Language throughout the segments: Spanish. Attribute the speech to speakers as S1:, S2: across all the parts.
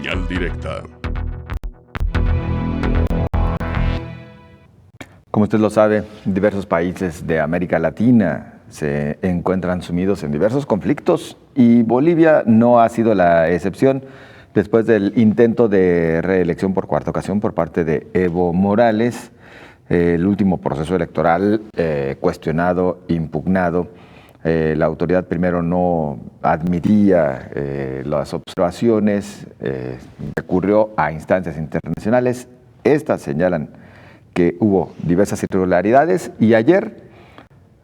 S1: Señal directa.
S2: Como usted lo sabe, diversos países de América Latina se encuentran sumidos en diversos conflictos y Bolivia no ha sido la excepción después del intento de reelección por cuarta ocasión por parte de Evo Morales, el último proceso electoral cuestionado, impugnado. La autoridad primero no admitía las observaciones, recurrió a instancias internacionales. Estas señalan que hubo diversas irregularidades y ayer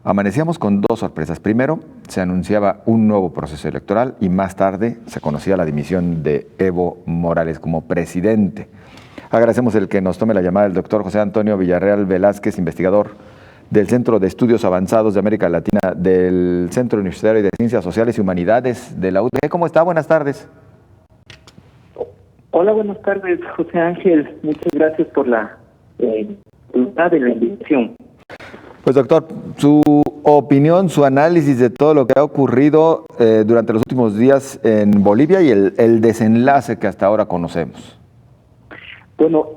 S2: amanecíamos con dos sorpresas. Primero, se anunciaba un nuevo proceso electoral y más tarde se conocía la dimisión de Evo Morales como presidente. Agradecemos el que nos tome la llamada el doctor José Antonio Villarreal Velázquez, investigador del Centro de Estudios Avanzados de América Latina del Centro Universitario de Ciencias Sociales y Humanidades de la UTG. ¿Cómo está? Buenas tardes.
S3: Hola, buenas tardes, José Ángel. Muchas gracias por la voluntad de la invitación.
S2: Pues doctor, su opinión, su análisis de todo lo que ha ocurrido durante los últimos días en Bolivia y el desenlace que hasta ahora conocemos.
S3: Bueno,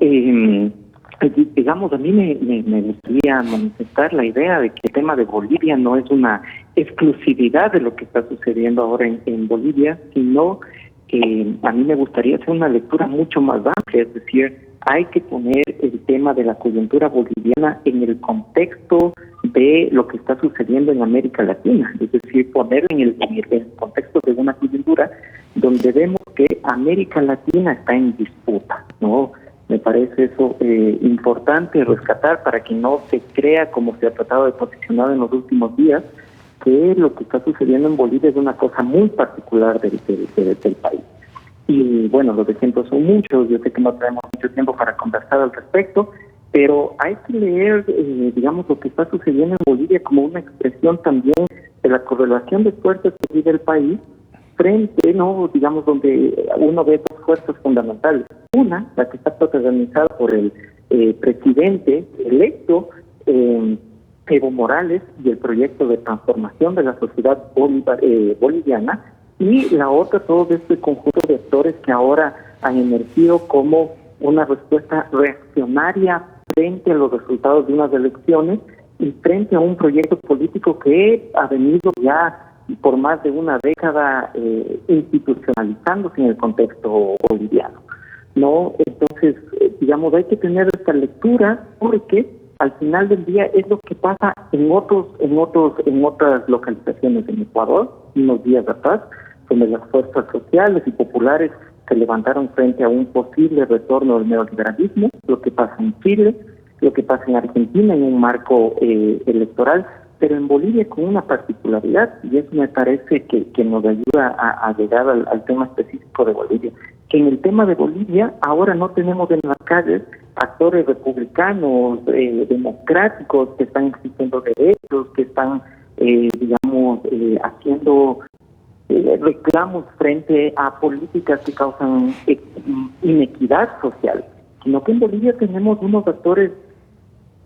S3: digamos, a mí me gustaría manifestar la idea de que el tema de Bolivia no es una exclusividad de lo que está sucediendo ahora en Bolivia, sino que a mí me gustaría hacer una lectura mucho más amplia, es decir, hay que poner el tema de la coyuntura boliviana en el contexto de lo que está sucediendo en América Latina, es decir, ponerlo en el contexto de una coyuntura donde vemos que América Latina está en disputa, ¿no? Me parece eso importante rescatar para que no se crea, como se ha tratado de posicionar en los últimos días, que lo que está sucediendo en Bolivia es una cosa muy particular del país. Y bueno, los ejemplos son muchos, yo sé que no tenemos mucho tiempo para conversar al respecto, pero hay que leer, digamos, lo que está sucediendo en Bolivia como una expresión también de la correlación de fuerzas que vive el país frente, ¿no?, digamos, donde uno ve dos fuerzas fundamentales. Una, la que está protagonizada por el presidente electo, Evo Morales, y el proyecto de transformación de la sociedad boliviana, y la otra, todo este conjunto de actores que ahora han emergido como una respuesta reaccionaria frente a los resultados de unas elecciones y frente a un proyecto político que ha venido ya por más de una década institucionalizándose en el contexto boliviano, ¿no? Entonces, digamos, hay que tener esta lectura porque al final del día es lo que pasa en otras localizaciones en Ecuador, unos días atrás, donde las fuerzas sociales y populares se levantaron frente a un posible retorno del neoliberalismo, lo que pasa en Chile, lo que pasa en Argentina en un marco electoral, pero en Bolivia con una particularidad, y eso me parece que nos ayuda a llegar al tema específico de Bolivia, que en el tema de Bolivia ahora no tenemos en las calles actores republicanos, democráticos, que están exigiendo derechos, que están, haciendo reclamos frente a políticas que causan inequidad social, sino que en Bolivia tenemos unos actores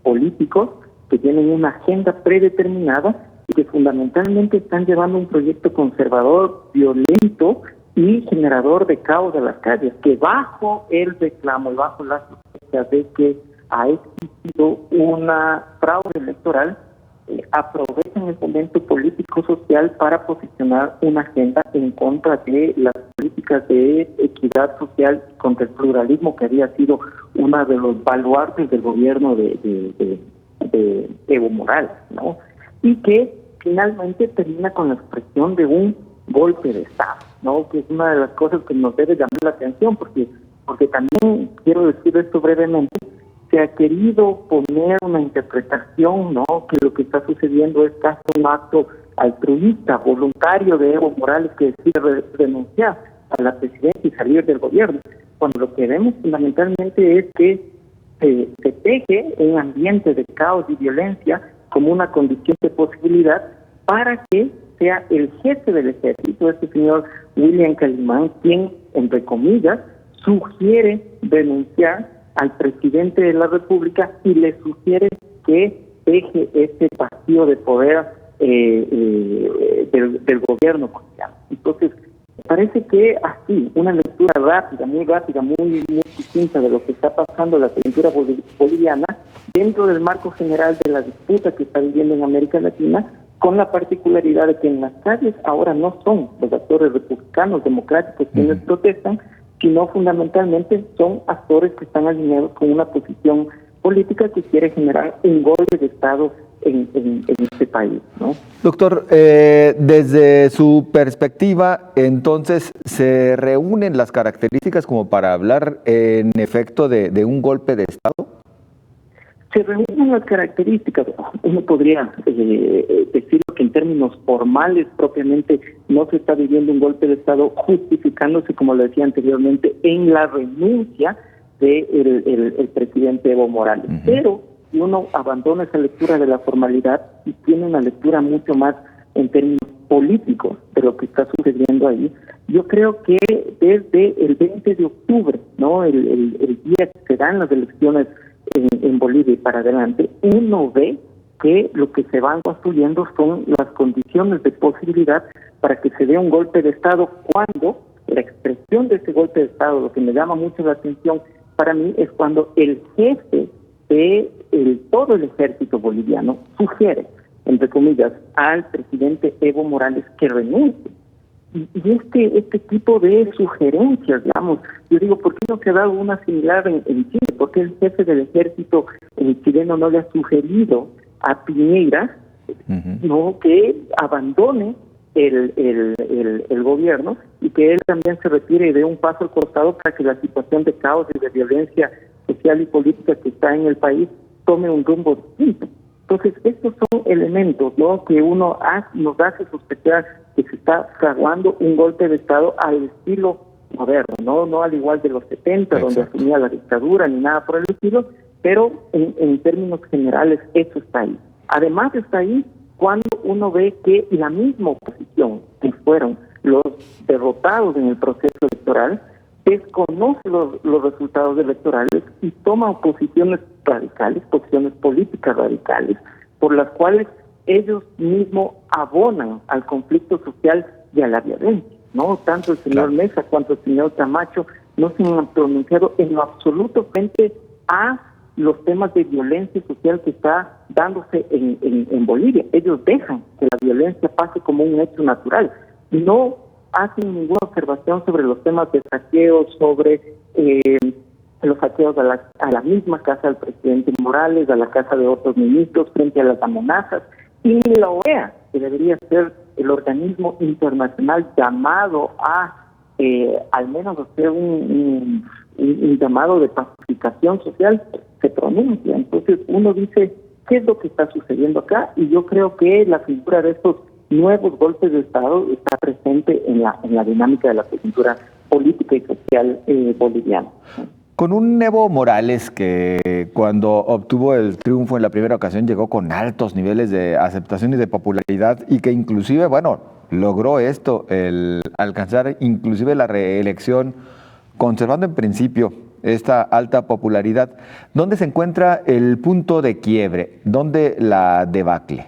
S3: políticos que tienen una agenda predeterminada y que fundamentalmente están llevando un proyecto conservador, violento y generador de caos a las calles, que bajo el reclamo y bajo la sospecha de que ha existido una fraude electoral, aprovechan el momento político-social para posicionar una agenda en contra de las políticas de equidad social, contra el pluralismo que había sido uno de los baluartes del gobierno de Evo Morales, ¿no? Y que finalmente termina con la expresión de un golpe de Estado, ¿no? Que es una de las cosas que nos debe llamar la atención, porque también, quiero decir esto brevemente, se ha querido poner una interpretación, ¿no?, que lo que está sucediendo es casi un acto altruista, voluntario de Evo Morales, que decide renunciar a la presidencia y salir del gobierno, cuando lo que vemos fundamentalmente es que se teje un ambiente de caos y violencia como una condición de posibilidad para que sea el jefe del ejército, este señor William Calimán, quien, entre comillas, sugiere denunciar al presidente de la República y le sugiere que deje ese vacío de poder del gobierno colombiano. Entonces, Parece que así, una lectura rápida, muy distinta de lo que está pasando en la coyuntura boliviana, dentro del marco general de la disputa que está viviendo en América Latina, con la particularidad de que en las calles ahora no son los actores republicanos, democráticos quienes protestan, sino fundamentalmente son actores que están alineados con una posición política que quiere generar un golpe de Estado en este país, ¿no?
S2: Doctor, desde su perspectiva, entonces, ¿se reúnen las características como para hablar en efecto de un golpe de Estado?
S3: Se reúnen las características. Uno podría decirlo que en términos formales propiamente no se está viviendo un golpe de Estado justificándose, como lo decía anteriormente, en la renuncia del presidente Evo Morales. Pero si uno abandona esa lectura de la formalidad y tiene una lectura mucho más en términos políticos de lo que está sucediendo ahí, yo creo que desde el 20 de octubre, ¿no? el día que se dan las elecciones en Bolivia y para adelante, uno ve que lo que se van construyendo son las condiciones de posibilidad para que se dé un golpe de Estado, cuando la expresión de ese golpe de Estado, lo que me llama mucho la atención para mí, es cuando el jefe de todo el ejército boliviano sugiere, entre comillas, al presidente Evo Morales que renuncie. Y este tipo de sugerencias, digamos, yo digo, ¿por qué no se ha dado una similar en Chile? ¿Por qué el jefe del ejército chileno no le ha sugerido a Piñera no que abandone el gobierno y que él también se retire y dé un paso al costado para que la situación de caos y de violencia social y política que está en el país tome un rumbo distinto? Entonces, estos son elementos, ¿no?, que nos hace sospechar que se está fraguando un golpe de Estado al estilo moderno, no al igual de los 70, donde asumía la dictadura ni nada por el estilo, pero en términos generales eso está ahí. Además está ahí cuando uno ve que la misma oposición, que fueron los derrotados en el proceso electoral, desconoce los resultados electorales y toma posiciones radicales, posiciones políticas radicales, por las cuales ellos mismos abonan al conflicto social y a la violencia, ¿no? Tanto el señor Mesa cuanto el señor Camacho no se han pronunciado en lo absoluto frente a los temas de violencia social que está dándose en Bolivia. Ellos dejan que la violencia pase como un hecho natural. No hacen ninguna observación sobre los temas de saqueos, sobre los saqueos a la misma casa del presidente Morales, a la casa de otros ministros, frente a las amenazas. Y la OEA, que debería ser el organismo internacional llamado a al menos hacer un llamado de pacificación social, se pronuncia. Entonces uno dice, ¿qué es lo que está sucediendo acá? Y yo creo que la figura de estos nuevos golpes de Estado está presente en la dinámica de la coyuntura política y social boliviana.
S2: Con un Evo Morales que cuando obtuvo el triunfo en la primera ocasión llegó con altos niveles de aceptación y de popularidad, y que inclusive, logró esto, el alcanzar inclusive la reelección, conservando en principio esta alta popularidad. ¿Dónde se encuentra el punto de quiebre? ¿Dónde la debacle?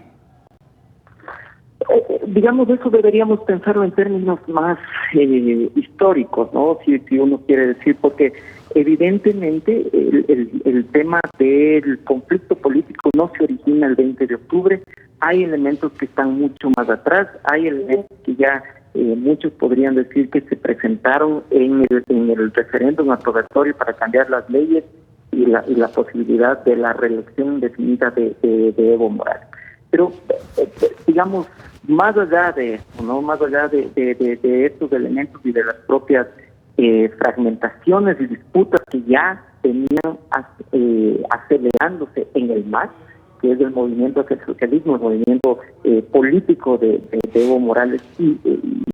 S3: Digamos, eso deberíamos pensarlo en términos más históricos, ¿no? Si uno quiere decir, porque evidentemente el tema del conflicto político no se origina el 20 de octubre, hay elementos que están mucho más atrás, hay elementos que ya muchos podrían decir que se presentaron en el referéndum aprobatorio para cambiar las leyes y la posibilidad de la reelección indefinida de Evo Morales. Pero, digamos, más allá de esto, ¿no? Más allá de estos elementos y de las propias fragmentaciones y disputas que ya venían acelerándose en el MAS, que es el movimiento hacia el socialismo, el movimiento político de Evo Morales, y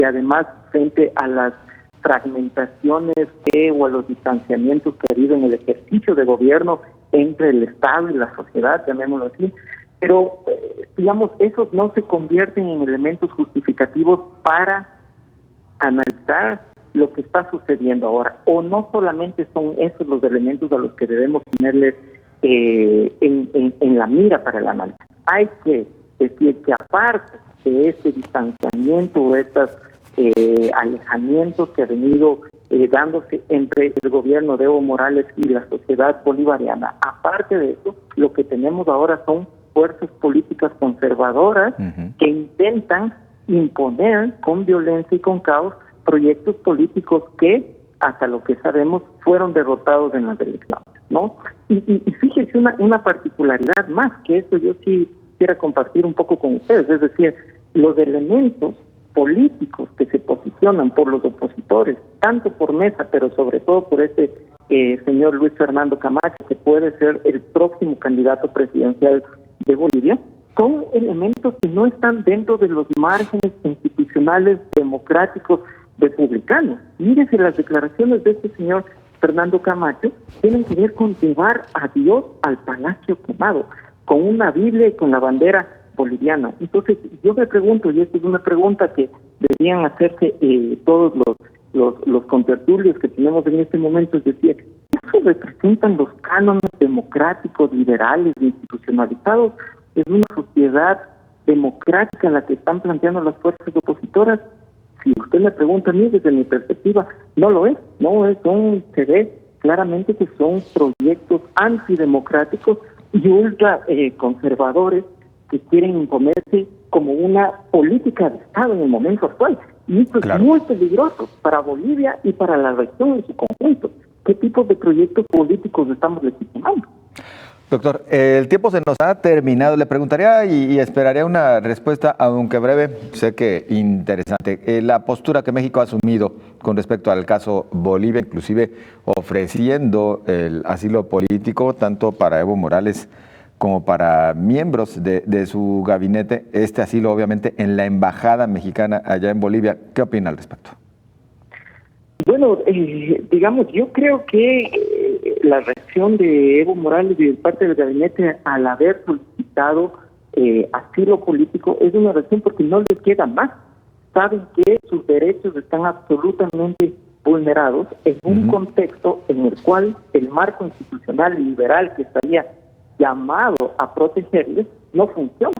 S3: además frente a las fragmentaciones o a los distanciamientos que ha habido en el ejercicio de gobierno entre el Estado y la sociedad, llamémoslo así. Pero, digamos, esos no se convierten en elementos justificativos para analizar lo que está sucediendo ahora. O no solamente son esos los elementos a los que debemos tenerles en la mira para el análisis. Hay que decir que aparte de este distanciamiento o estas alejamientos que ha venido dándose entre el gobierno de Evo Morales y la sociedad bolivariana. Aparte de eso, lo que tenemos ahora son fuerzas políticas conservadoras que intentan imponer con violencia y con caos proyectos políticos que, hasta lo que sabemos, fueron derrotados en las elecciones, ¿no? Y fíjense una particularidad más, que eso yo sí quisiera compartir un poco con ustedes, es decir, los elementos políticos que se posicionan por los opositores, tanto por Mesa, pero sobre todo por este señor Luis Fernando Camacho, que puede ser el próximo candidato presidencial de Bolivia, son elementos que no están dentro de los márgenes institucionales democráticos republicanos. Mírense, las declaraciones de este señor Fernando Camacho tienen que ver con llevar a Dios al palacio quemado, con una Biblia y con la bandera boliviana. Entonces, yo me pregunto, y esta es una pregunta que deberían hacerse todos los contertulios que tenemos en este momento, es decir, ¿eso representan los cánones democráticos, liberales, institucionalizados? ¿Es una sociedad democrática la que están planteando las fuerzas opositoras? Si usted me pregunta a mí, desde mi perspectiva, no lo es. Se ve claramente que son proyectos antidemocráticos y ultra conservadores que quieren imponerse como una política de Estado en el momento actual. Y esto es muy peligroso para Bolivia y para la región en su conjunto. ¿Qué tipo de proyectos políticos estamos legitimando?
S2: Doctor, el tiempo se nos ha terminado. Le preguntaría y esperaría una respuesta, aunque breve, sé que interesante. La postura que México ha asumido con respecto al caso Bolivia, inclusive ofreciendo el asilo político tanto para Evo Morales como para miembros de su gabinete, este asilo obviamente en la embajada mexicana allá en Bolivia. ¿Qué opina al respecto?
S3: Bueno, digamos, yo creo que la reacción de Evo Morales y de parte del gabinete al haber solicitado asilo político es una reacción porque no les queda más. Saben que sus derechos están absolutamente vulnerados en un contexto en el cual el marco institucional liberal que estaría llamado a protegerles no funciona.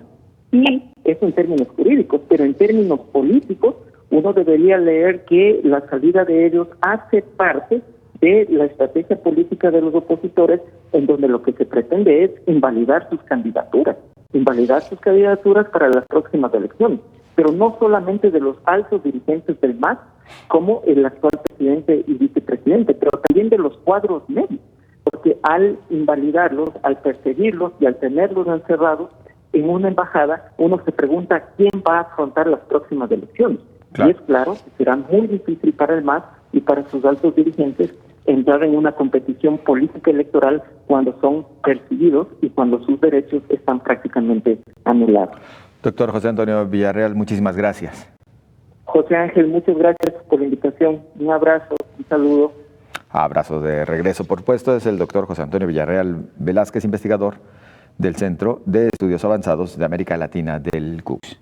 S3: Y eso en términos jurídicos, pero en términos políticos, uno debería leer que la salida de ellos hace parte de la estrategia política de los opositores, en donde lo que se pretende es invalidar sus candidaturas para las próximas elecciones, pero no solamente de los altos dirigentes del MAS, como el actual presidente y vicepresidente, pero también de los cuadros medios, porque al invalidarlos, al perseguirlos y al tenerlos encerrados en una embajada, uno se pregunta quién va a afrontar las próximas elecciones. Claro. Y es claro que será muy difícil para el MAS y para sus altos dirigentes entrar en una competición política electoral cuando son perseguidos y cuando sus derechos están prácticamente anulados.
S2: Doctor José Antonio Villarreal, muchísimas gracias.
S3: José Ángel, muchas gracias por la invitación. Un abrazo, un saludo.
S2: Abrazo de regreso, por supuesto, es el doctor José Antonio Villarreal Velázquez, investigador del Centro de Estudios Avanzados de América Latina del CUCS.